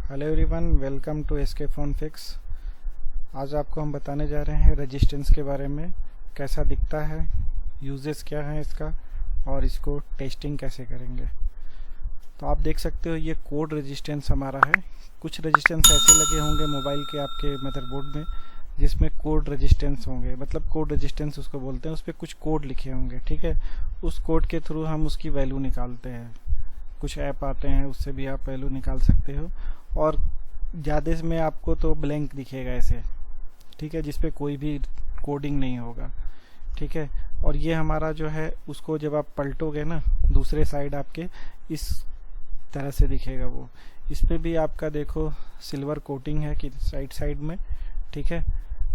Hello everyone, welcome to SK phone fix. आज आपको हम बताने जा रहे हैं रेजिस्टेंस के बारे में, कैसा दिखता है, यूजेस क्या है इसका और इसको टेस्टिंग कैसे करेंगे। तो आप देख सकते हो ये कोड रेजिस्टेंस हमारा है। कुछ रेजिस्टेंस ऐसे लगे होंगे मोबाइल के आपके मदरबोर्ड में जिसमें कोड रेजिस्टेंस होंगे, मतलब कोड रेजिस्टेंस उसको बोलते हैं। उस पर कुछ कोड लिखे होंगे, ठीक है। उस कोड के थ्रू हम उसकी वैल्यू निकालते हैं। कुछ ऐप आते हैं, उससे भी आप वैल्यू निकाल सकते हो। और ज़्यादा में आपको तो ब्लैंक दिखेगा ऐसे, ठीक है, जिसपे कोई भी कोडिंग नहीं होगा, ठीक है। और ये हमारा जो है उसको जब आप पलटोगे ना दूसरे साइड आपके इस तरह से दिखेगा वो। इस पे भी आपका देखो सिल्वर कोटिंग है कि साइड में, ठीक है,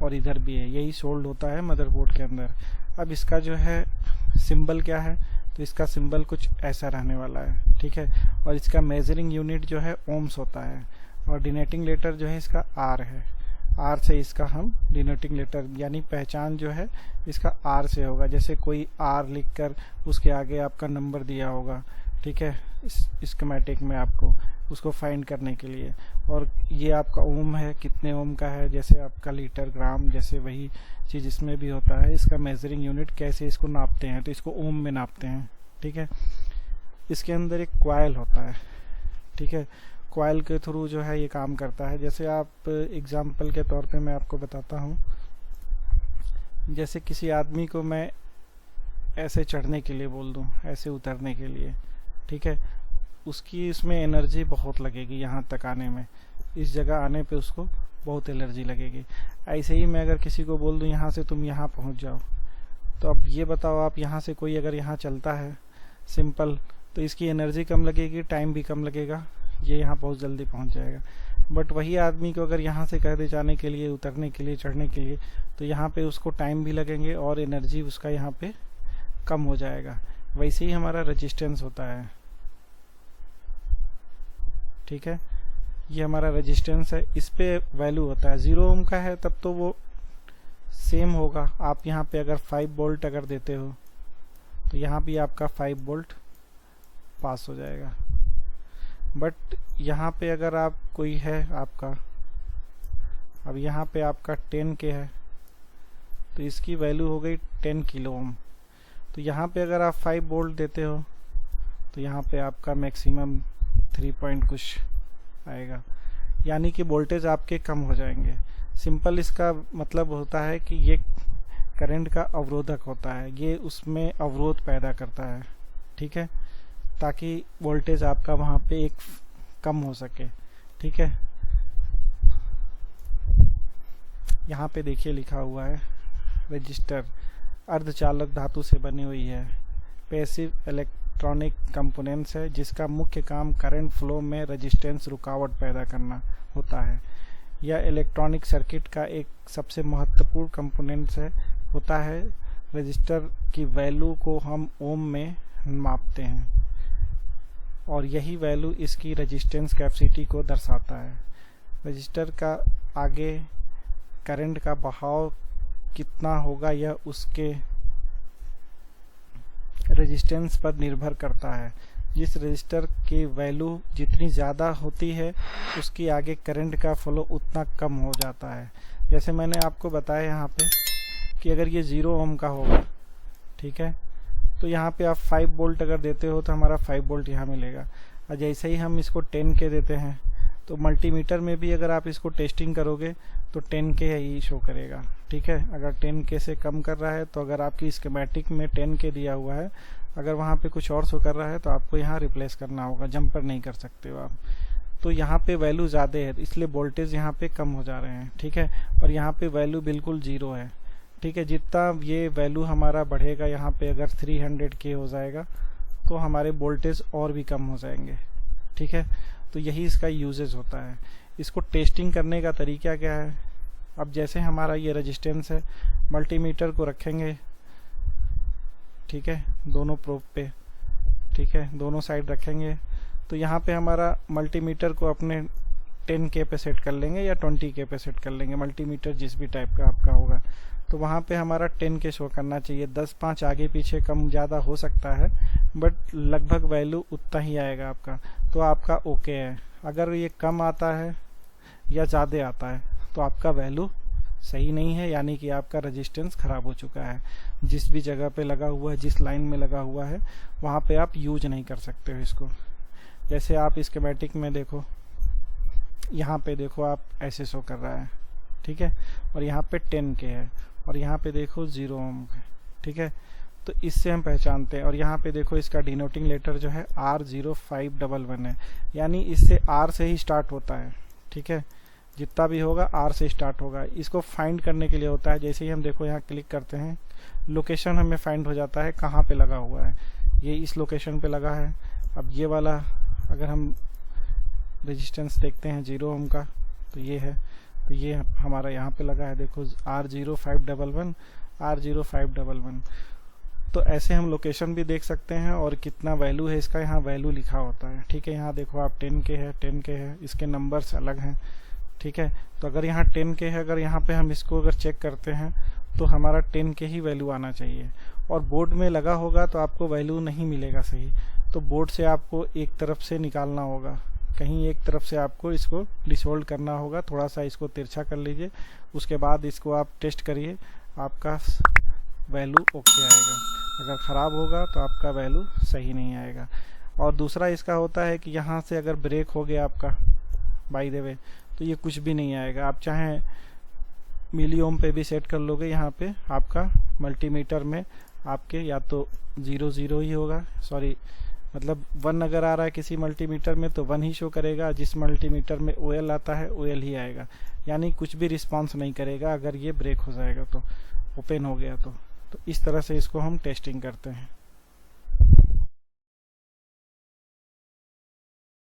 और इधर भी है। यही सोल्ड होता है मदरबोर्ड के अंदर। अब इसका जो है सिंबल क्या है, तो इसका सिंबल कुछ ऐसा रहने वाला है, ठीक है। और इसका मेजरिंग यूनिट जो है ओम्स होता है और डिनोटिंग लेटर जो है इसका आर है। आर से इसका हम डिनोटिंग लेटर यानी पहचान जो है इसका आर से होगा। जैसे कोई आर लिखकर उसके आगे आपका नंबर दिया होगा, ठीक है, स्कीमेटिक में आपको उसको फाइंड करने के लिए। और ये आपका ओम है, कितने ओम का है, जैसे आपका लीटर ग्राम, जैसे वही चीज़ इसमें भी होता है। इसका मेजरिंग यूनिट कैसे इसको नापते हैं, तो इसको ओम में नापते हैं, ठीक है। इसके अंदर एक कॉइल होता है, ठीक है। कॉइल के थ्रू जो है ये काम करता है। जैसे आप एग्जाम्पल के तौर पे मैं आपको बताता हूँ, जैसे किसी आदमी को मैं ऐसे चढ़ने के लिए बोल दूँ, ऐसे उतरने के लिए, ठीक है, उसकी इसमें एनर्जी बहुत लगेगी। यहाँ तक आने में, इस जगह आने पे उसको बहुत एनर्जी लगेगी। ऐसे ही मैं अगर किसी को बोल दूँ यहाँ से तुम यहाँ पहुँच जाओ, तो अब ये बताओ आप यहाँ से कोई अगर यहाँ चलता है सिंपल, तो इसकी एनर्जी कम लगेगी, टाइम भी कम लगेगा, ये यहाँ बहुत जल्दी पहुँच जाएगा। बट वही आदमी को अगर यहाँ से कह दे जाने के लिए, उतरने के लिए, चढ़ने के लिए, तो यहाँ पे उसको टाइम भी लगेंगे और एनर्जी उसका यहाँ पे कम हो जाएगा। वैसे ही हमारा रेजिस्टेंस होता है, ठीक है। ये हमारा रेजिस्टेंस है, इस पे वैल्यू होता है। 0 ओम का है तब तो वो सेम होगा। आप यहाँ पे अगर 5 वोल्ट अगर देते हो तो यहाँ भी आपका 5 वोल्ट पास हो जाएगा। बट यहाँ पे अगर आप कोई है आपका, अब यहाँ पे आपका 10 के है तो इसकी वैल्यू हो गई 10 किलो ओम। तो यहाँ पे अगर आप 5 वोल्ट देते हो तो यहाँ पे आपका मैक्सिमम 3 पॉइंट कुछ आएगा, यानी कि वोल्टेज आपके कम हो जाएंगे। सिंपल इसका मतलब होता है कि ये करंट का अवरोधक होता है, ये उसमें अवरोध पैदा करता है, ठीक है, ताकि वोल्टेज आपका वहाँ पे एक कम हो सके, ठीक है। यहाँ पे देखिए लिखा हुआ है रजिस्टर अर्धचालक धातु से बनी हुई है, पैसिव इलेक्ट्रॉनिक कंपोनेंट्स है, जिसका मुख्य काम करंट फ्लो में रेजिस्टेंस रुकावट पैदा करना होता है। यह इलेक्ट्रॉनिक सर्किट का एक सबसे महत्वपूर्ण कंपोनेंट्स होता है। रजिस्टर की वैल्यू को हम ओम में मापते हैं और यही वैल्यू इसकी रेजिस्टेंस कैपेसिटी को दर्शाता है। रजिस्टर का आगे करंट का बहाव कितना होगा यह उसके रेजिस्टेंस पर निर्भर करता है। जिस रजिस्टर की वैल्यू जितनी ज़्यादा होती है उसकी आगे करंट का फ्लो उतना कम हो जाता है। जैसे मैंने आपको बताया यहाँ पे कि अगर ये 0 ओम का होगा, ठीक है, तो यहाँ पे आप 5 वोल्ट अगर देते हो तो हमारा 5 वोल्ट यहाँ मिलेगा। और जैसे ही हम इसको 10 के देते हैं तो मल्टीमीटर में भी अगर आप इसको टेस्टिंग करोगे तो 10 के ही शो करेगा, ठीक है। अगर 10 के से कम कर रहा है तो अगर आपकी स्कीमेटिक में 10 के दिया हुआ है, अगर वहाँ पे कुछ और शो कर रहा है तो आपको यहाँ रिप्लेस करना होगा, जंपर नहीं कर सकते हो आप। तो यहाँ पे वैल्यू ज़्यादा है इसलिए वोल्टेज यहाँ पे कम हो जा रहे हैं, ठीक है। और यहाँ पे वैल्यू बिल्कुल 0 है, ठीक है। जितना ये वैल्यू हमारा बढ़ेगा, यहाँ पे अगर 300 के हो जाएगा तो हमारे वोल्टेज और भी कम हो जाएंगे, ठीक है। तो यही इसका यूजेज होता है। इसको टेस्टिंग करने का तरीका क्या है, अब जैसे हमारा ये रेजिस्टेंस है, मल्टीमीटर को रखेंगे, ठीक है, दोनों प्रोब पे, ठीक है, दोनों साइड रखेंगे। तो यहाँ पे हमारा मल्टीमीटर को अपने 10 के पे सेट कर लेंगे या 20 के पे सेट कर लेंगे, मल्टीमीटर जिस भी टाइप का आपका होगा। तो वहाँ पे हमारा 10 के शो करना चाहिए। 10-5 आगे पीछे कम ज़्यादा हो सकता है बट लगभग वैल्यू उतना ही आएगा आपका, तो आपका ओके है, अगर ये कम आता है या ज़्यादा आता है तो आपका वैल्यू सही नहीं है, यानी कि आपका रेजिस्टेंस ख़राब हो चुका है। जिस भी जगह पे लगा हुआ है, जिस लाइन में लगा हुआ है, वहाँ पे आप यूज नहीं कर सकते हो इसको। जैसे आप स्कीमेटिक में देखो, यहाँ पे देखो आप ऐसे शो कर रहा है, ठीक है, और यहाँ पे 10 के है, और यहाँ पे देखो 0 ओम है, ठीक है। तो इससे हम पहचानते हैं। और यहाँ पे देखो इसका डिनोटिंग लेटर जो है R0511 है, यानी इससे R से ही स्टार्ट होता है, ठीक है। जितना भी होगा R से स्टार्ट होगा। इसको फाइंड करने के लिए होता है, जैसे ही हम देखो यहाँ क्लिक करते हैं, लोकेशन हमें फाइंड हो जाता है कहाँ पे लगा हुआ है। ये इस लोकेशन पे लगा है। अब ये वाला अगर हम रेजिस्टेंस देखते हैं 0 ओम का, तो ये है, तो ये हमारा यहाँ पे लगा है, देखो R0511 R0511। तो ऐसे हम लोकेशन भी देख सकते हैं और कितना वैल्यू है इसका, यहाँ वैल्यू लिखा होता है, ठीक है। यहाँ देखो आप 10 के है, 10 के है, इसके नंबर्स अलग हैं, ठीक है। तो अगर यहाँ 10 के है, अगर यहाँ पे हम इसको अगर चेक करते हैं तो हमारा 10 के ही वैल्यू आना चाहिए। और बोर्ड में लगा होगा तो आपको वैल्यू नहीं मिलेगा सही, तो बोर्ड से आपको एक तरफ से निकालना होगा, कहीं एक तरफ से आपको इसको डिसोल्ड करना होगा। थोड़ा सा इसको तिरछा कर लीजिए, उसके बाद इसको आप टेस्ट करिए, आपका वैल्यू ओके आएगा। अगर ख़राब होगा तो आपका वैल्यू सही नहीं आएगा। और दूसरा इसका होता है कि यहाँ से अगर ब्रेक हो गया आपका बाय द वे, तो ये कुछ भी नहीं आएगा। आप चाहें मिली ओम पे भी सेट कर लोगे, यहाँ पे आपका मल्टीमीटर में आपके या तो 00 ही होगा, सॉरी मतलब 1 अगर आ रहा है किसी मल्टीमीटर में तो 1 ही शो करेगा। जिस मल्टीमीटर में OL आता है OL ही आएगा, यानी कुछ भी रिस्पांस नहीं करेगा अगर ये ब्रेक हो जाएगा तो, ओपन हो गया तो इस तरह से इसको हम टेस्टिंग करते हैं।